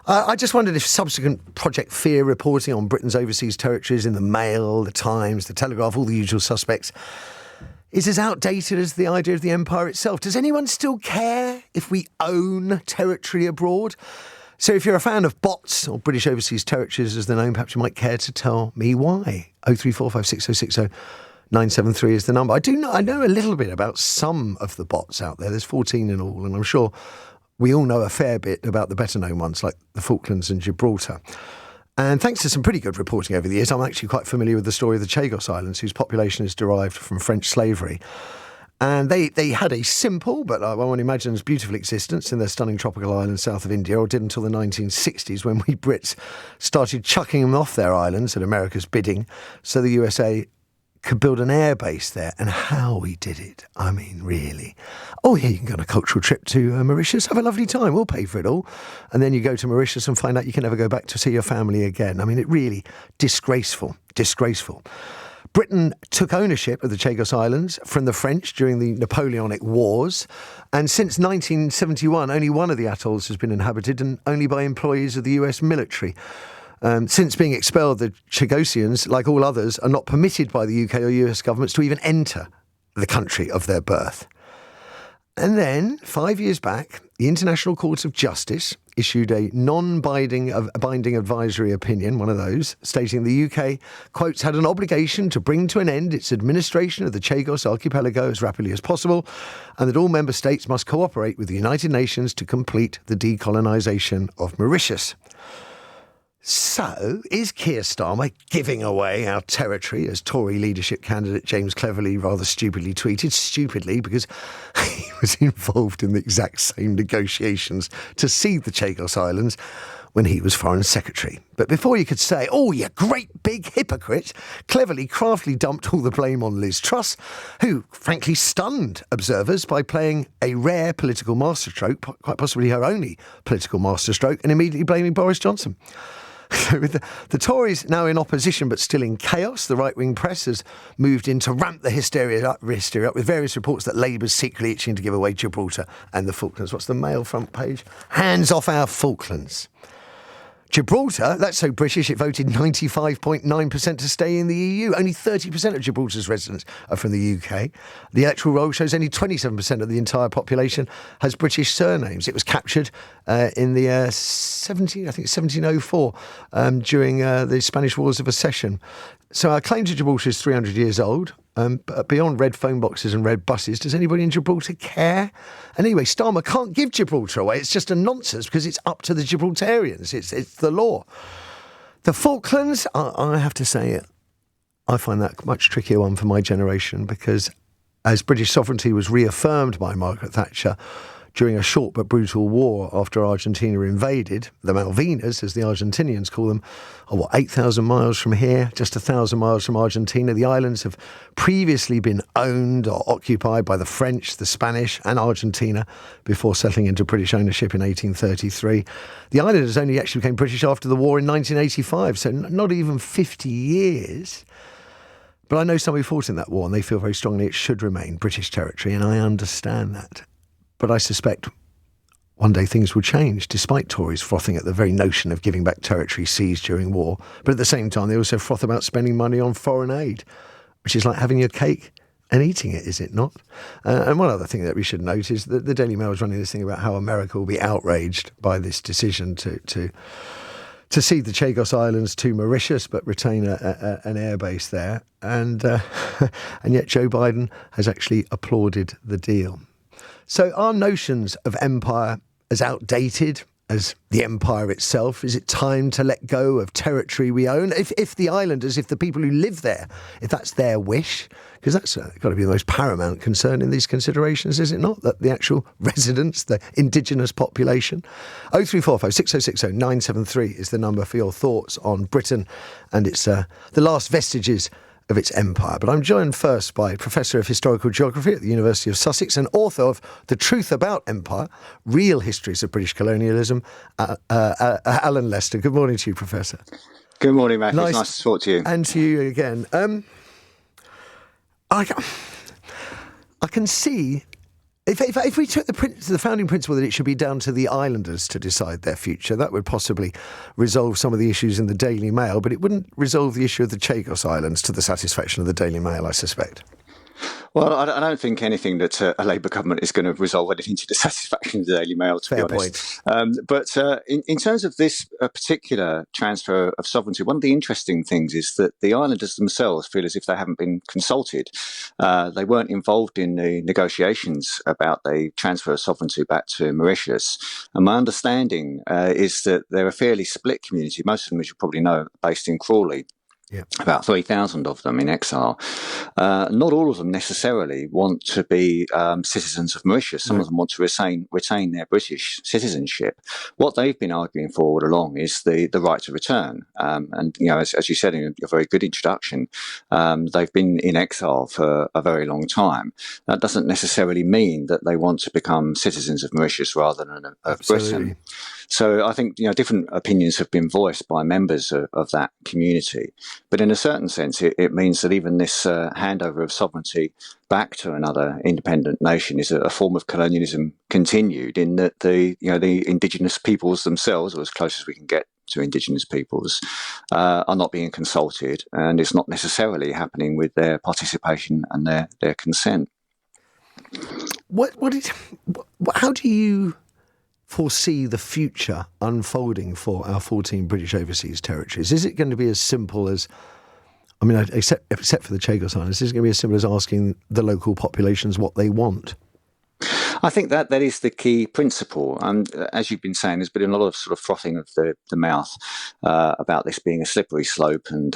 I just wondered if subsequent Project Fear reporting on Britain's overseas territories in the Mail, the Times, the Telegraph, all the usual suspects, is as outdated as the idea of the empire itself. Does anyone still care if we own territory abroad? So if you're a fan of bots or British overseas territories as they're known, perhaps you might care to tell me why. 03456060973 is the number. I know a little bit about some of the bots out there. There's 14 in all, and I'm sure we all know a fair bit about the better-known ones like the Falklands and Gibraltar. And thanks to some pretty good reporting over the years, I'm actually quite familiar with the story of the Chagos Islands, whose population is derived from French slavery. And they had a simple, but one imagines beautiful existence in their stunning tropical island south of India, or did until the 1960s when we Brits started chucking them off their islands at America's bidding, so the USA could build an air base there. And how we did it. I mean, really. Oh, yeah, you can go on a cultural trip to Mauritius, have a lovely time, we'll pay for it all. And then you go to Mauritius and find out you can never go back to see your family again. I mean, it really, disgraceful. Britain took ownership of the Chagos Islands from the French during the Napoleonic Wars. And since 1971, only one of the atolls has been inhabited, and only by employees of the US military. Since being expelled, the Chagosians, like all others, are not permitted by the UK or US governments to even enter the country of their birth. And then, 5 years back, the International Court of Justice issued a non-binding advisory opinion, one of those, stating the UK, quotes, had an obligation to bring to an end its administration of the Chagos archipelago as rapidly as possible, and that all member states must cooperate with the United Nations to complete the decolonisation of Mauritius. So, is Keir Starmer giving away our territory, as Tory leadership candidate James Cleverly rather stupidly tweeted? Stupidly, because he was involved in the exact same negotiations to cede the Chagos Islands when he was Foreign Secretary. But before you could say, oh, you great big hypocrite, Cleverly craftily dumped all the blame on Liz Truss, who frankly stunned observers by playing a rare political masterstroke, quite possibly her only political masterstroke, and immediately blaming Boris Johnson. So with the Tories now in opposition but still in chaos, the right-wing press has moved in to ramp the hysteria up with various reports that Labour's secretly itching to give away Gibraltar and the Falklands. What's the Mail front page? Hands off our Falklands. Gibraltar, that's so British, it voted 95.9% to stay in the EU. Only 30% of Gibraltar's residents are from the UK. The electoral roll shows only 27% of the entire population has British surnames. It was captured in the 1704 during the Spanish Wars of Accession. So our claim to Gibraltar is 300 years old. But beyond red phone boxes and red buses, does anybody in Gibraltar care? And anyway, Starmer can't give Gibraltar away. It's just a nonsense because it's up to the Gibraltarians. It's the law. The Falklands, I have to say, I find that much trickier one for my generation because as British sovereignty was reaffirmed by Margaret Thatcher during a short but brutal war after Argentina invaded, the Malvinas, as the Argentinians call them, are 8,000 miles from here, just 1,000 miles from Argentina. The islands have previously been owned or occupied by the French, the Spanish and Argentina before settling into British ownership in 1833. The islanders only actually became British after the war in 1985, so not even 50 years. But I know some who fought in that war and they feel very strongly it should remain British territory, and I understand that. But I suspect one day things will change, despite Tories frothing at the very notion of giving back territory seized during war. But at the same time, they also froth about spending money on foreign aid, which is like having your cake and eating it, is it not? And one other thing that we should note is that the Daily Mail is running this thing about how America will be outraged by this decision to cede the Chagos Islands to Mauritius, but retain an airbase there. And yet Joe Biden has actually applauded the deal. So are notions of empire as outdated as the empire itself? Is it time to let go of territory we own? If the islanders, if the people who live there, if that's their wish, because that's got to be the most paramount concern in these considerations, is it not? That the actual residents, the indigenous population. 0345 6060 973 is the number for your thoughts on Britain and its the last vestiges of its empire. But I'm joined first by Professor of Historical Geography at the University of Sussex and author of The Truth About Empire, Real Histories of British Colonialism, Alan Lester. Good morning to you, Professor. Good morning, Matthew. It's nice to talk to you. And to you again. I can see If we took the founding principle that it should be down to the islanders to decide their future, that would possibly resolve some of the issues in the Daily Mail, but it wouldn't resolve the issue of the Chagos Islands to the satisfaction of the Daily Mail, I suspect. Well, I don't think anything that a Labour government is going to resolve anything to the satisfaction of the Daily Mail, to Fair be honest. But in terms of this particular transfer of sovereignty, one of the interesting things is that the islanders themselves feel as if they haven't been consulted. They weren't involved in the negotiations about the transfer of sovereignty back to Mauritius. And my understanding is that they're a fairly split community. Most of them, as you probably know, based in Crawley. Yeah. About 3,000 of them in exile. Not all of them necessarily want to be citizens of Mauritius. Some of them want to retain their British citizenship. What they've been arguing for all along is the right to return. And, as you said in a very good introduction, they've been in exile for a very long time. That doesn't necessarily mean that they want to become citizens of Mauritius rather than of Britain. So I think, different opinions have been voiced by members of that community. But in a certain sense, it means that even this handover of sovereignty back to another independent nation is a form of colonialism continued, in that the indigenous peoples themselves, or as close as we can get to indigenous peoples, are not being consulted, and it's not necessarily happening with their participation and their consent. How do you foresee the future unfolding for our 14 British overseas territories? Is it going to be as simple as, except for the Chagos Islands, is it going to be as simple as asking the local populations what they want? I think that is the key principle. And as you've been saying, there's been a lot of sort of frothing of the mouth about this being a slippery slope, and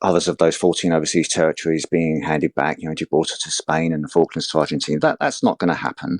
others of those 14 overseas territories being handed back, Gibraltar to Spain and the Falklands to Argentina. That's not going to happen.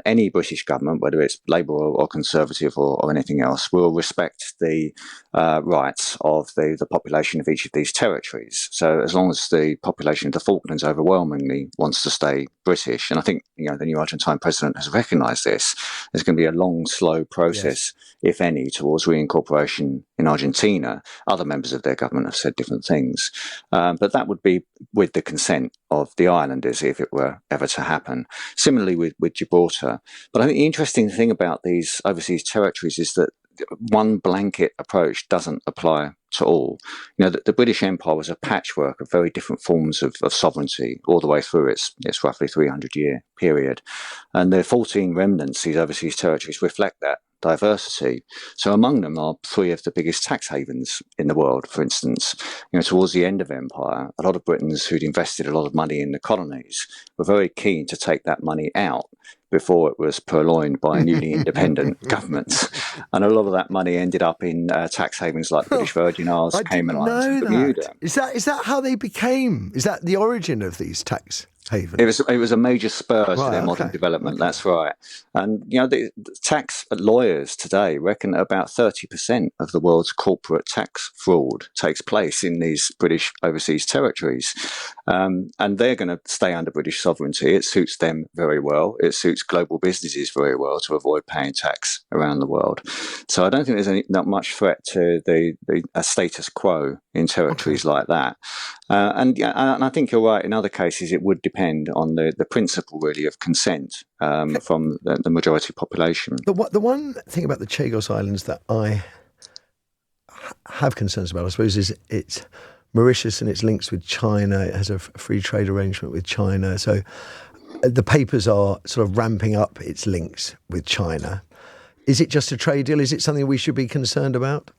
Any British government, whether it's Labour or Conservative or anything else, will respect the rights of the population of each of these territories. So as long as the population of the Falklands overwhelmingly wants to stay British, and I think the new Argentine president has recognised this, there's going to be a long, slow process, if any, towards reincorporation in Argentina. Other members of their government have said different things, but that would be with the consent of the islanders if it were ever to happen. Similarly with Gibraltar. But I think the interesting thing about these overseas territories is that one blanket approach doesn't apply to all. The British Empire was a patchwork of very different forms of sovereignty all the way through its roughly 300-year period. And the 14 remnants, these overseas territories, reflect that diversity. So among them are 3 of the biggest tax havens in the world, for instance. Towards the end of empire, a lot of Britons who'd invested a lot of money in the colonies were very keen to take that money out before it was purloined by newly independent governments. And a lot of that money ended up in tax havens like the British Virgin Isles, Cayman Islands and Bermuda. Is that how they became? Is that the origin of these tax havens? It was a major spur to their modern development. Okay. That's right. And the tax lawyers today reckon about 30% of the world's corporate tax fraud takes place in these British overseas territories, and they're going to stay under British sovereignty. It suits them very well. It suits global businesses very well to avoid paying tax around the world. So I don't think there's not much threat to the status quo in territories like that. And I think you're right. In other cases, it would depend on the principle, really, of consent from the majority population. The one thing about the Chagos Islands that I have concerns about, I suppose, is it's Mauritius and its links with China. It has a free trade arrangement with China. So the papers are sort of ramping up its links with China. Is it just a trade deal? Is it something we should be concerned about?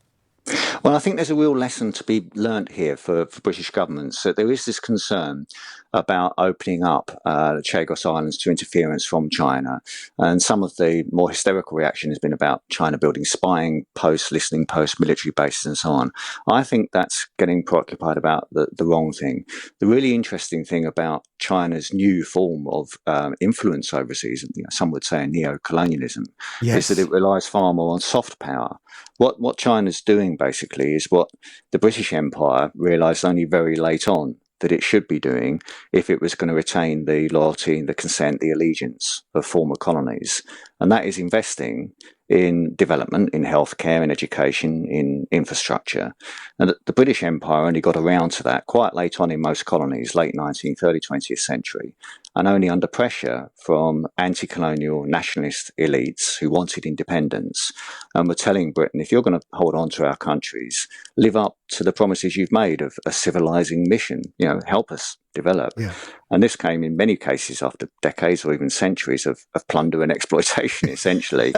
Well, I think there's a real lesson to be learnt here for British governments. So there is this concern about opening up the Chagos Islands to interference from China. And some of the more hysterical reaction has been about China building spying posts, listening posts, military bases and so on. I think that's getting preoccupied about the wrong thing. The really interesting thing about China's new form of influence overseas, some would say neo-colonialism, is that it relies far more on soft power. What China's doing basically is what the British Empire realised only very late on that it should be doing if it was going to retain the loyalty, the consent, the allegiance of former colonies. And that is investing in development, in healthcare, in education, in infrastructure. And the British Empire only got around to that quite late on in most colonies, late 19th, early 20th century, and only under pressure from anti-colonial nationalist elites who wanted independence and were telling Britain, if you're going to hold on to our countries, live up to the promises you've made of a civilizing mission, help us develop. Yeah. And this came in many cases after decades or even centuries of plunder and exploitation, essentially.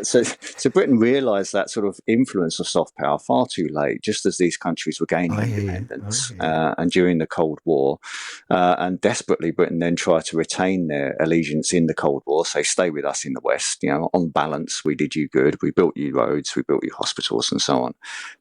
So Britain realised that sort of influence of soft power far too late, just as these countries were gaining independence and during the Cold War. And desperately, Britain then tried to retain their allegiance in the Cold War, say, stay with us in the West. On balance, we did you good. We built you roads, we built you hospitals and so on.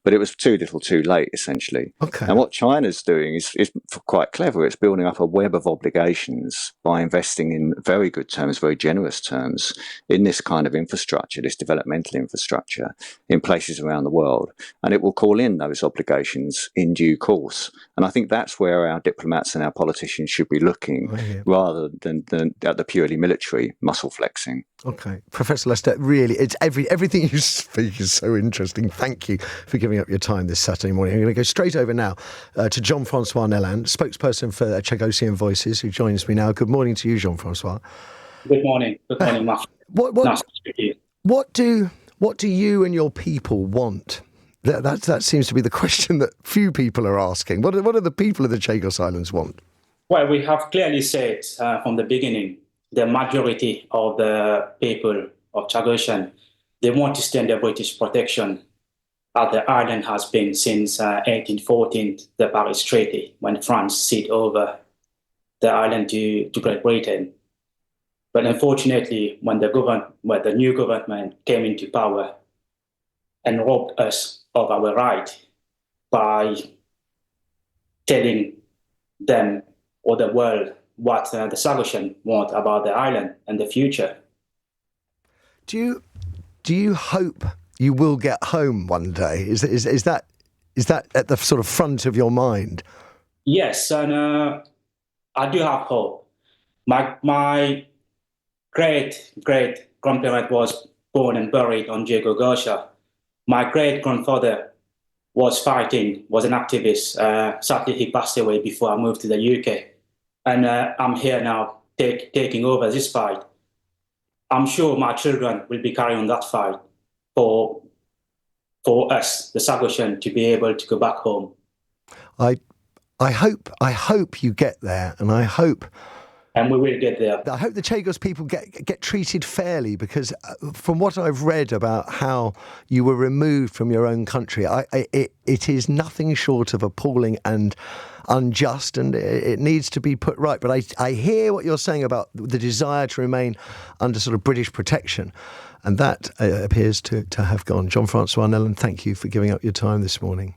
But it was too little too late, essentially. Okay. And what China's doing is quite clever. It's building up a web of obligations by investing in very good terms, very generous terms, in this kind of infrastructure, this developmental infrastructure in places around the world. And it will call in those obligations in due course. And I think that's where our diplomats and our politicians should be looking rather than at the purely military muscle flexing. Okay. Professor Lester, really, it's everything you speak is so interesting. Thank you for giving up your time this Saturday morning. I'm going to go straight over now to Jean-Francois Nelland, spokesperson for Chagosian Voices, who joins me now. Good morning to you, Jean-Francois. Good morning. Good morning, Mark. Nice to speak to you. What do you and your people want? That seems to be the question that few people are asking. What do the people of the Chagos Islands want? Well, we have clearly said from the beginning, the majority of the people of Chagosian, they want to stay under British protection, as the island has been since 1814, the Paris Treaty, when France ceded over the island to Great Britain. But unfortunately, when the new government came into power and robbed us of our right by telling them or the world what the Chagosian want about the island and the future. Do you hope you will get home one day? Is that at the sort of front of your mind? Yes, and I do have hope. My great grandparent was born and buried on Diego Garcia. My great grandfather was an activist. Sadly, he passed away before I moved to the UK. And I'm here now taking over this fight. I'm sure my children will be carrying on that fight for us, the Chagosian, to be able to go back home. I hope you get there, and I hope. And we will get there. I hope the Chagos people get treated fairly, because from what I've read about how you were removed from your own country, it is nothing short of appalling and unjust, and it needs to be put right. But I hear what you're saying about the desire to remain under sort of British protection, and that appears to have gone. Jean-Francois Nelland, thank you for giving up your time this morning.